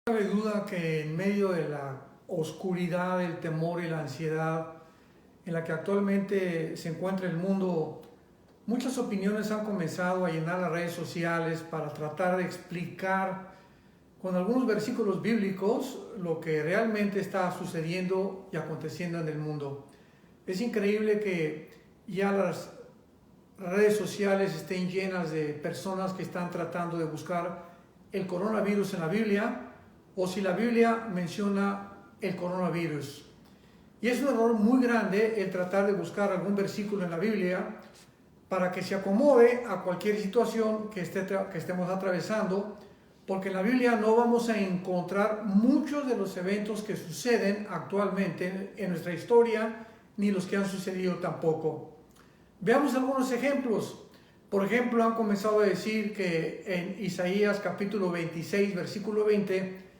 No cabe duda que en medio de la oscuridad, el temor y la ansiedad en la que actualmente se encuentra el mundo, muchas opiniones han comenzado a llenar las redes sociales para tratar de explicar con algunos versículos bíblicos lo que realmente está sucediendo y aconteciendo en el mundo. Es increíble que ya las redes sociales estén llenas de personas que están tratando de buscar el coronavirus en la Biblia, o si la Biblia menciona el coronavirus. Y es un error muy grande el tratar de buscar algún versículo en la Biblia para que se acomode a cualquier situación que estemos atravesando, porque en la Biblia no vamos a encontrar muchos de los eventos que suceden actualmente en nuestra historia, ni los que han sucedido tampoco. Veamos algunos ejemplos. Por ejemplo, han comenzado a decir que en Isaías capítulo 26, versículo 20,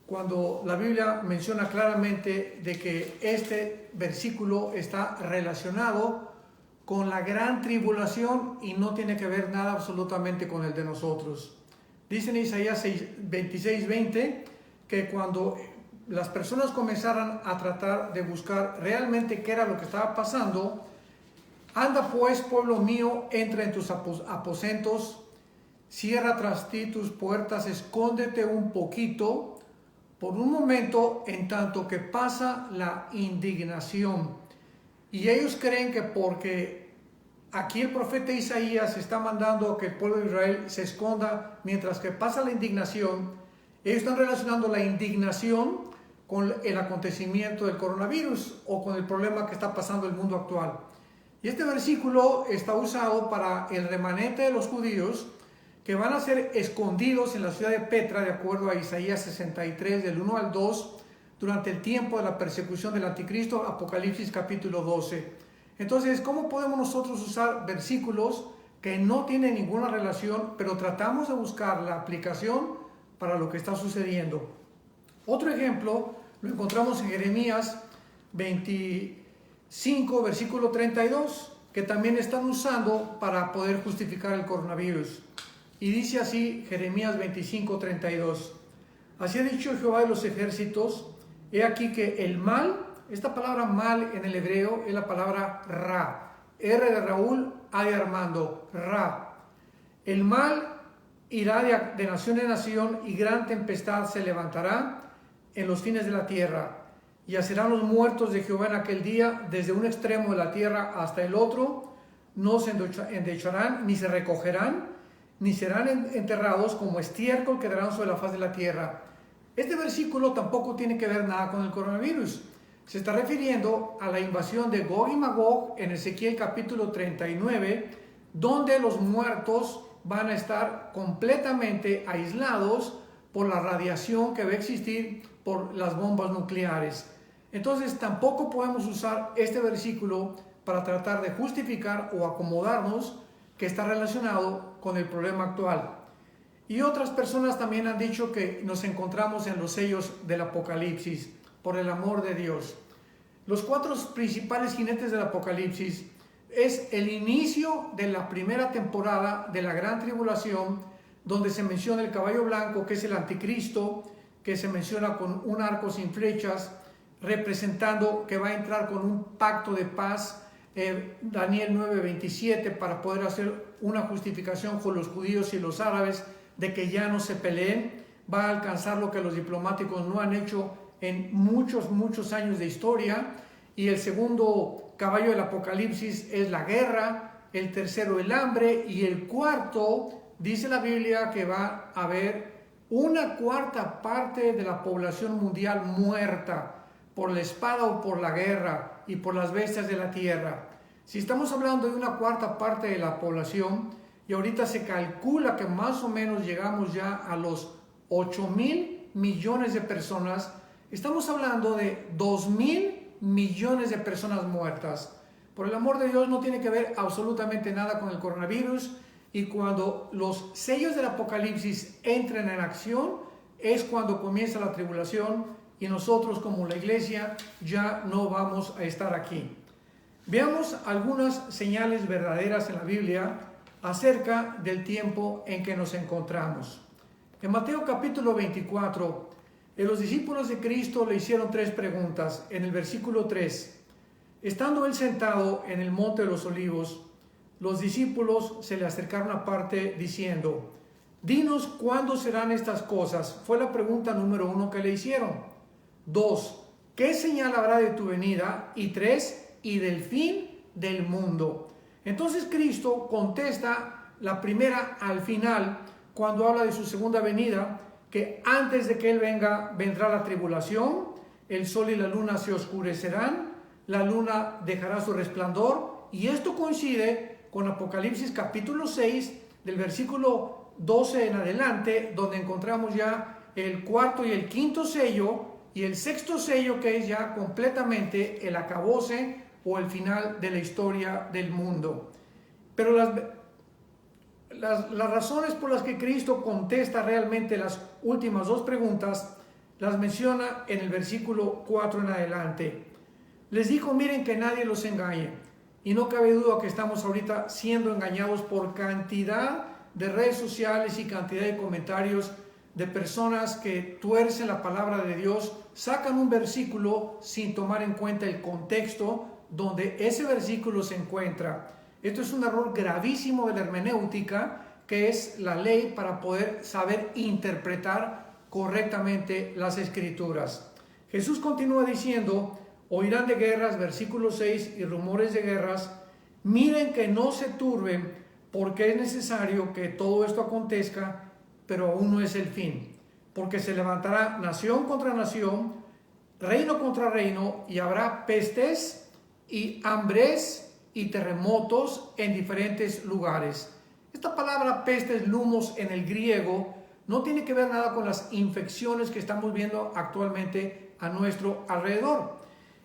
cuando la Biblia menciona claramente de que este versículo está relacionado con la gran tribulación y no tiene que ver nada absolutamente con el de nosotros. Dice en Isaías 26, 20 que cuando las personas comenzaran a tratar de buscar realmente qué era lo que estaba pasando, anda pues, pueblo mío, entra en tus aposentos, cierra tras ti tus puertas, escóndete un poquito, por un momento, en tanto que pasa la indignación. Y ellos creen que porque aquí el profeta Isaías está mandando que el pueblo de Israel se esconda mientras que pasa la indignación, ellos están relacionando la indignación con el acontecimiento del coronavirus o con el problema que está pasando en el mundo actual. Y este versículo está usado para el remanente de los judíos que van a ser escondidos en la ciudad de Petra, de acuerdo a Isaías 63, del 1 al 2, durante el tiempo de la persecución del anticristo, Apocalipsis capítulo 12. Entonces, ¿cómo podemos nosotros usar versículos que no tienen ninguna relación, pero tratamos de buscar la aplicación para lo que está sucediendo? Otro ejemplo lo encontramos en Jeremías 25, versículo 32, que también están usando para poder justificar el coronavirus. Y dice así Jeremías 25, 32. Así ha dicho Jehová de los ejércitos, he aquí que el mal, esta palabra mal en el hebreo es la palabra ra, R de Raúl, A de Armando, ra. El mal irá de nación en nación y gran tempestad se levantará en los fines de la tierra. Y hacerán los muertos de Jehová en aquel día, desde un extremo de la tierra hasta el otro, no se endecharán ni se recogerán, ni serán enterrados, como estiércol quedarán sobre la faz de la tierra. Este versículo tampoco tiene que ver nada con el coronavirus. Se está refiriendo a la invasión de Gog y Magog en Ezequiel capítulo 39, donde los muertos van a estar completamente aislados por la radiación que va a existir por las bombas nucleares. Entonces tampoco podemos usar este versículo para tratar de justificar o acomodarnos que está relacionado con el problema actual. Y otras personas también han dicho que nos encontramos en los sellos del Apocalipsis, por el amor de Dios. Los cuatro principales jinetes del Apocalipsis es el inicio de la primera temporada de la gran tribulación, donde se menciona el caballo blanco, que es el anticristo, que se menciona con un arco sin flechas, representando que va a entrar con un pacto de paz, Daniel 9:27, para poder hacer una justificación con los judíos y los árabes de que ya no se peleen. Va a alcanzar lo que los diplomáticos no han hecho en muchos años de historia. Y el segundo caballo del Apocalipsis es la guerra, el tercero el hambre, y el cuarto, dice la Biblia, que va a haber una cuarta parte de la población mundial muerta por la espada o por la guerra y por las bestias de la tierra. Si estamos hablando de una cuarta parte de la población, y ahorita se calcula que más o menos llegamos ya a los 8,000 millones de personas, estamos hablando de 2,000 millones de personas muertas. Por el amor de Dios, no tiene que ver absolutamente nada con el coronavirus, y cuando los sellos del Apocalipsis entren en acción es cuando comienza la tribulación, y nosotros como la iglesia ya no vamos a estar aquí. Veamos algunas señales verdaderas en la Biblia acerca del tiempo en que nos encontramos. En Mateo capítulo 24 Los discípulos de Cristo le hicieron 3 preguntas. En el versículo 3, estando él sentado en el monte de los olivos, los discípulos se le acercaron aparte diciendo, dinos cuándo serán estas cosas. Fue la pregunta número 1 que le hicieron. 2, ¿qué señal habrá de tu venida? Y 3, y del fin del mundo. Entonces Cristo contesta la primera al final, cuando habla de su segunda venida, que antes de que Él venga, vendrá la tribulación, el sol y la luna se oscurecerán, la luna dejará su resplandor, y esto coincide con Apocalipsis capítulo 6, del versículo 12 en adelante, donde encontramos ya el cuarto y el quinto sello, y el sexto sello, que es ya completamente el acabose o el final de la historia del mundo. Pero las razones por las que Cristo contesta realmente las últimas 2 preguntas, las menciona en el versículo 4 en adelante. Les dijo, miren que nadie los engañe. Y no cabe duda que estamos ahorita siendo engañados por cantidad de redes sociales y cantidad de comentarios de personas que tuercen la palabra de Dios, sacan un versículo sin tomar en cuenta el contexto donde ese versículo se encuentra. Esto es un error gravísimo de la hermenéutica, que es la ley para poder saber interpretar correctamente las escrituras. Jesús continúa diciendo, oirán de guerras, versículo 6, y rumores de guerras. Miren que no se turben, porque es necesario que todo esto acontezca, pero aún no es el fin. Porque se levantará nación contra nación, reino contra reino, y habrá pestes y hambres y terremotos en diferentes lugares. Esta palabra pestes, lumos, en el griego, no tiene que ver nada con las infecciones que estamos viendo actualmente a nuestro alrededor.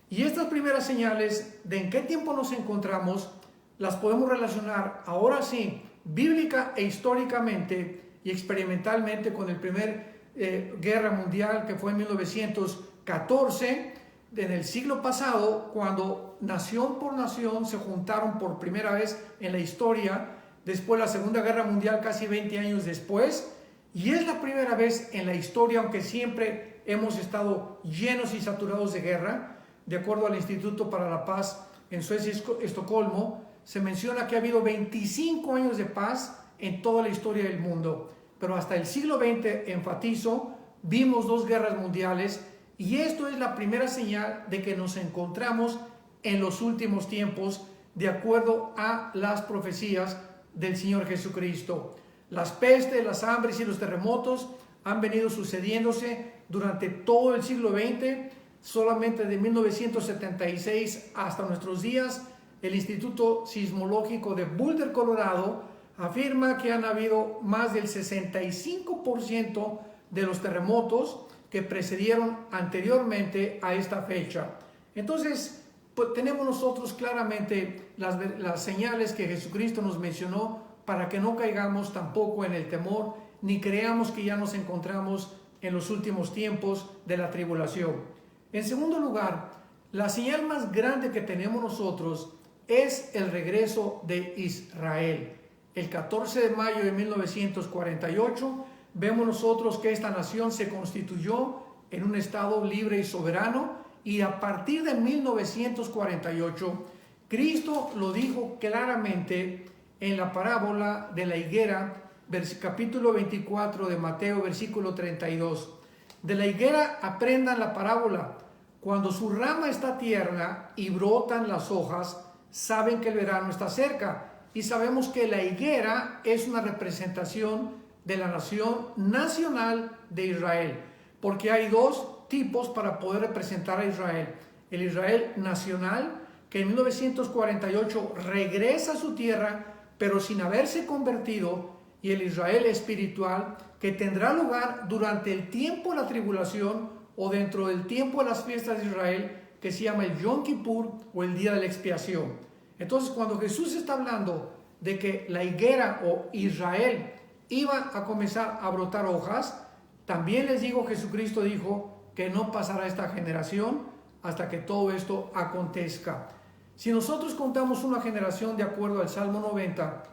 Y estas primeras señales de en qué tiempo nos encontramos, las podemos relacionar ahora sí, bíblica e históricamente y experimentalmente con el primer guerra mundial, que fue en 1914, en el siglo pasado, cuando nación por nación se juntaron por primera vez en la historia, después la Segunda Guerra Mundial casi 20 años después, y es la primera vez en la historia, aunque siempre hemos estado llenos y saturados de guerra. De acuerdo al Instituto para la Paz en Suecia y Estocolmo, se menciona que ha habido 25 años de paz en toda la historia del mundo, pero hasta el siglo XX, enfatizo, vimos 2 guerras mundiales, y esto es la primera señal de que nos encontramos en los últimos tiempos, de acuerdo a las profecías del Señor Jesucristo. Las pestes, las hambres y los terremotos han venido sucediéndose durante todo el siglo XX. Solamente de 1976 hasta nuestros días, el Instituto Sismológico de Boulder, Colorado, afirma que han habido más del 65% de los terremotos que precedieron anteriormente a esta fecha. Entonces, pues, tenemos nosotros claramente las señales que Jesucristo nos mencionó para que no caigamos tampoco en el temor, ni creamos que ya nos encontramos en los últimos tiempos de la tribulación. En segundo lugar, la señal más grande que tenemos nosotros es el regreso de Israel. El 14 de mayo de 1948, vemos nosotros que esta nación se constituyó en un estado libre y soberano, y a partir de 1948, Cristo lo dijo claramente en la parábola de la higuera, capítulo 24 de Mateo, versículo 32. De la higuera aprendan la parábola. Cuando su rama está tierna y brotan las hojas, saben que el verano está cerca. Y sabemos que la higuera es una representación de la nación nacional de Israel, porque hay 2 tipos para poder representar a Israel. El Israel nacional, que en 1948 regresa a su tierra, pero sin haberse convertido, y el Israel espiritual, que tendrá lugar durante el tiempo de la tribulación o dentro del tiempo de las fiestas de Israel, que se llama el Yom Kippur o el día de la expiación. Entonces, cuando Jesús está hablando de que la higuera o Israel iba a comenzar a brotar hojas, también les digo, Jesucristo dijo que no pasará esta generación hasta que todo esto acontezca. Si nosotros contamos una generación de acuerdo al Salmo 90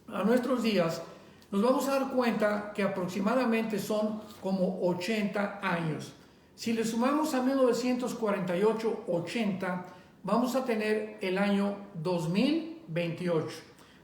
a nuestros días, nos vamos a dar cuenta que aproximadamente son como 80 años. Si le sumamos a 1948, 80, vamos a tener el año 2028.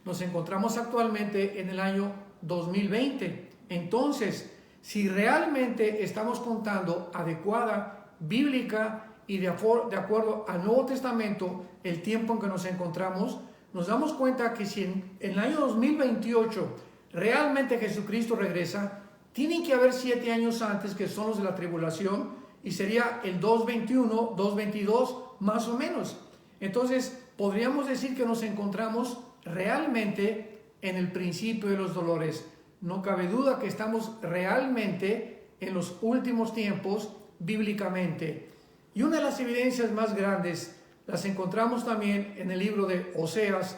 Nos encontramos actualmente en el año 2020. Entonces, si realmente estamos contando adecuada, bíblica y de acuerdo al Nuevo Testamento, el tiempo en que nos encontramos, nos damos cuenta que si en el año 2028 realmente Jesucristo regresa, tienen que haber 7 años antes, que son los de la tribulación, y sería el 221, 222, más o menos. Entonces, podríamos decir que nos encontramos realmente en el principio de los dolores. No cabe duda que estamos realmente en los últimos tiempos bíblicamente. Y una de las evidencias más grandes las encontramos también en el libro de Oseas,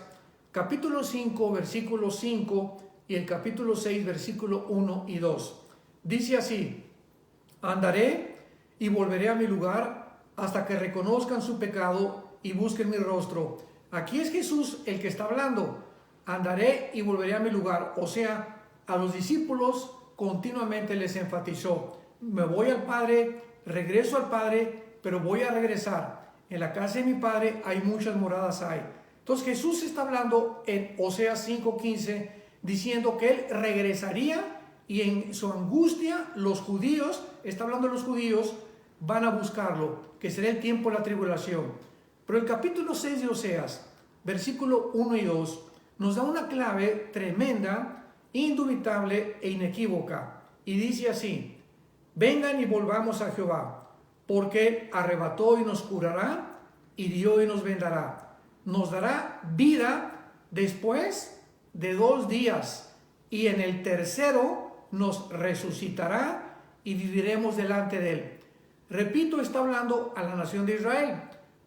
capítulo 5, versículo 5 y el capítulo 6, versículo 1 y 2. Dice así: andaré y volveré a mi lugar hasta que reconozcan su pecado y busquen mi rostro. Aquí es Jesús el que está hablando. Andaré y volveré a mi lugar. O sea, a los discípulos continuamente les enfatizó: me voy al Padre, regreso al Padre, pero voy a regresar. En la casa de mi Padre hay muchas moradas hay. Entonces Jesús está hablando en Oseas 5:15, diciendo que Él regresaría, y en su angustia los judíos, está hablando de los judíos, van a buscarlo, que será el tiempo de la tribulación. Pero el capítulo 6 de Oseas, versículo 1 y 2, nos da una clave tremenda, indubitable e inequívoca. Y dice así: vengan y volvamos a Jehová, porque Él arrebató y nos curará, hirió y nos vendará. Nos dará vida después de 2 días, y en el tercero nos resucitará y viviremos delante de Él. Repito, está hablando a la nación de Israel.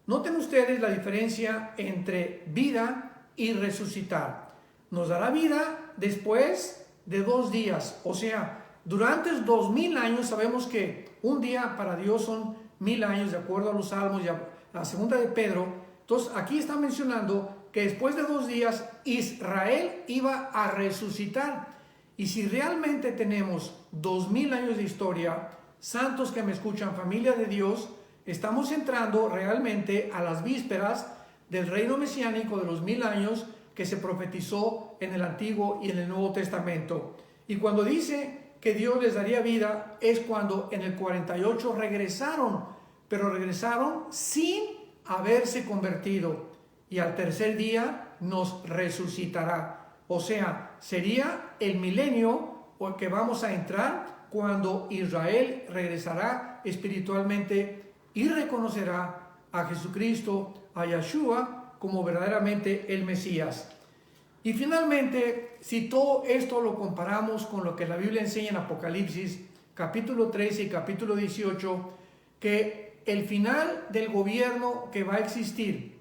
Noten ustedes la diferencia entre vida y resucitar. Nos dará vida después de 2 días. O sea, durante 2000 años, sabemos que un día para Dios son 1000 años, de acuerdo a los Salmos y a la segunda de Pedro. Entonces, aquí está mencionando que después de 2 días Israel iba a resucitar. Y si realmente tenemos 2000 años de historia, santos que me escuchan, familia de Dios, estamos entrando realmente a las vísperas del reino mesiánico de los 1000 años que se profetizó en el Antiguo y en el Nuevo Testamento. Y cuando dice que Dios les daría vida, es cuando en el 48 regresaron, pero regresaron sin haberse convertido, y al tercer día nos resucitará. O sea, sería el milenio o que vamos a entrar cuando Israel regresará espiritualmente y reconocerá a Jesucristo, a Yeshua, como verdaderamente el Mesías. Y finalmente, si todo esto lo comparamos con lo que la Biblia enseña en Apocalipsis, capítulo 13 y capítulo 18, que el final del gobierno que va a existir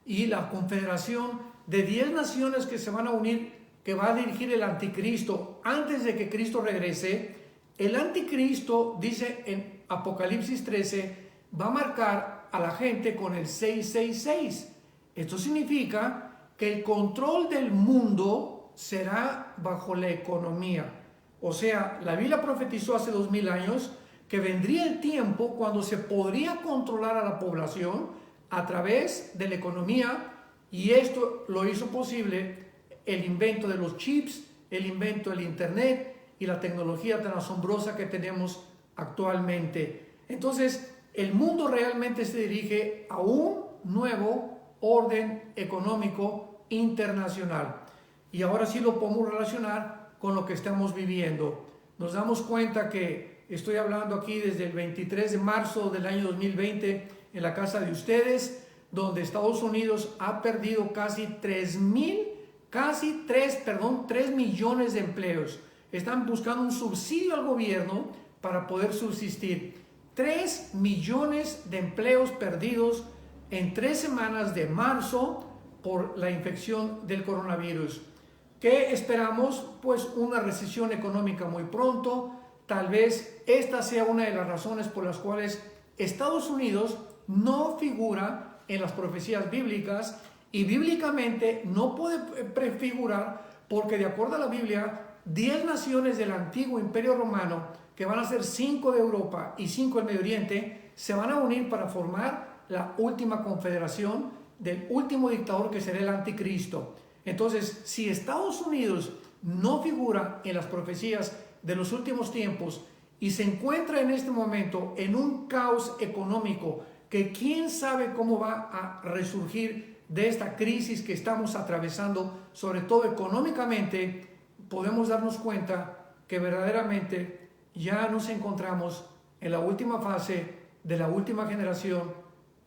y la confederación de 10 naciones que se van a unir, que va a dirigir el anticristo antes de que Cristo regrese, el anticristo, dice en Apocalipsis 13, va a marcar a la gente con el 666. Esto significa que el control del mundo será bajo la economía. O sea, la Biblia profetizó hace 2000 años que vendría el tiempo cuando se podría controlar a la población a través de la economía, y esto lo hizo posible el invento de los chips, el invento del internet y la tecnología tan asombrosa que tenemos actualmente. Entonces, el mundo realmente se dirige a un nuevo orden económico internacional. Y ahora sí lo podemos relacionar con lo que estamos viviendo. Nos damos cuenta que estoy hablando aquí desde el 23 de marzo del año 2020 en la casa de ustedes, donde Estados Unidos ha perdido casi 3 millones de empleos. Están buscando un subsidio al gobierno para poder subsistir. 3 millones de empleos perdidos en 3 semanas de marzo por la infección del coronavirus. ¿Qué esperamos? Pues una recesión económica muy pronto. Tal vez esta sea una de las razones por las cuales Estados Unidos no figura en las profecías bíblicas, y bíblicamente no puede prefigurar porque, de acuerdo a la Biblia, 10 naciones del antiguo Imperio Romano que van a ser 5 de Europa y 5 del Medio Oriente, se van a unir para formar la última confederación del último dictador que será el anticristo. Entonces, si Estados Unidos no figura en las profecías de los últimos tiempos y se encuentra en este momento en un caos económico que quién sabe cómo va a resurgir de esta crisis que estamos atravesando, sobre todo económicamente, podemos darnos cuenta que verdaderamente ya nos encontramos en la última fase de la última generación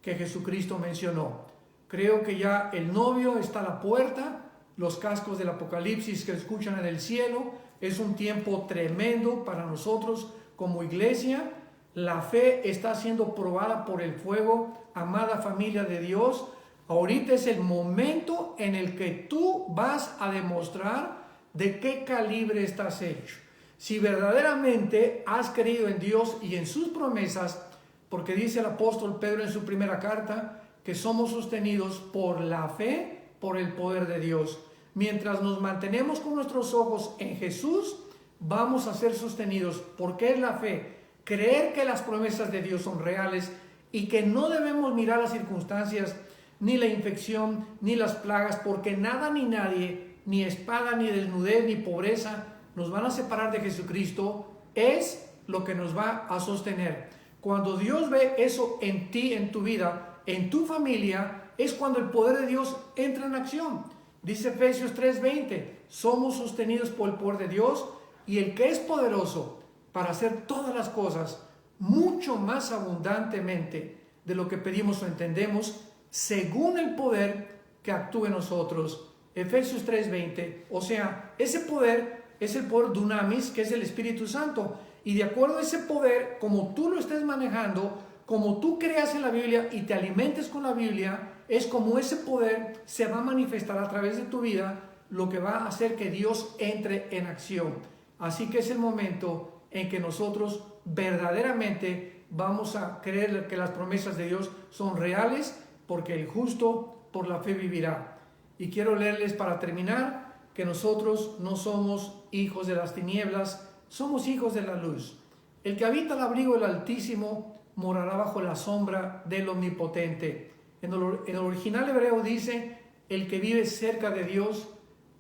que Jesucristo mencionó. Creo que ya el novio está a la puerta, los cascos del Apocalipsis que escuchan en el cielo. Es un tiempo tremendo para nosotros como iglesia. La fe está siendo probada por el fuego, amada familia de Dios. Ahorita es el momento en el que tú vas a demostrar de qué calibre estás hecho. Si verdaderamente has creído en Dios y en sus promesas, porque dice el apóstol Pedro en su primera carta, que somos sostenidos por la fe, por el poder de Dios. Mientras nos mantenemos con nuestros ojos en Jesús, vamos a ser sostenidos. ¿Porque es la fe? Creer que las promesas de Dios son reales y que no debemos mirar las circunstancias, ni la infección, ni las plagas, porque nada ni nadie, ni espada, ni desnudez, ni pobreza, nos van a separar de Jesucristo. Es lo que nos va a sostener. Cuando Dios ve eso en ti, en tu vida, en tu familia, es cuando el poder de Dios entra en acción. Dice Efesios 3:20, somos sostenidos por el poder de Dios, y el que es poderoso para hacer todas las cosas mucho más abundantemente de lo que pedimos o entendemos, según el poder que actúe en nosotros. Efesios 3:20, o sea, ese poder es el poder dunamis, que es el Espíritu Santo, y de acuerdo a ese poder, como tú lo estés manejando, como tú creas en la Biblia y te alimentes con la Biblia, es como ese poder se va a manifestar a través de tu vida, lo que va a hacer que Dios entre en acción. Así que es el momento en que nosotros verdaderamente vamos a creer que las promesas de Dios son reales, porque el justo por la fe vivirá. Y quiero leerles para terminar que nosotros no somos hijos de las tinieblas, somos hijos de la luz. El que habita al abrigo del Altísimo morará bajo la sombra del Omnipotente. En el original hebreo dice, el que vive cerca de Dios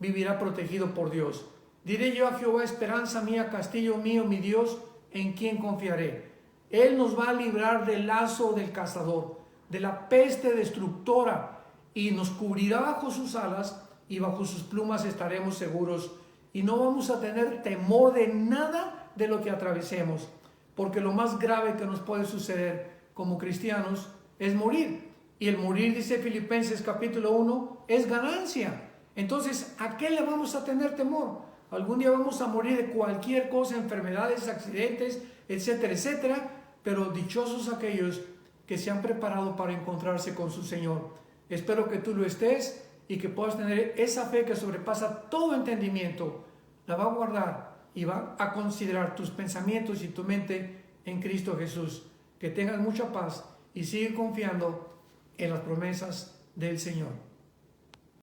vivirá protegido por Dios. Diré yo a Jehová, esperanza mía, castillo mío, mi Dios, en quien confiaré. Él nos va a librar del lazo del cazador, de la peste destructora, y nos cubrirá bajo sus alas, y bajo sus plumas estaremos seguros, y no vamos a tener temor de nada de lo que atravesemos, porque lo más grave que nos puede suceder como cristianos es morir. Y el morir, dice Filipenses capítulo 1, es ganancia. Entonces, ¿a qué le vamos a tener temor? Algún día vamos a morir de cualquier cosa, enfermedades, accidentes, etcétera, etcétera. Pero dichosos aquellos que se han preparado para encontrarse con su Señor. Espero que tú lo estés y que puedas tener esa fe que sobrepasa todo entendimiento. La va a guardar y va a considerar tus pensamientos y tu mente en Cristo Jesús. Que tengas mucha paz y sigue confiando en las promesas del Señor.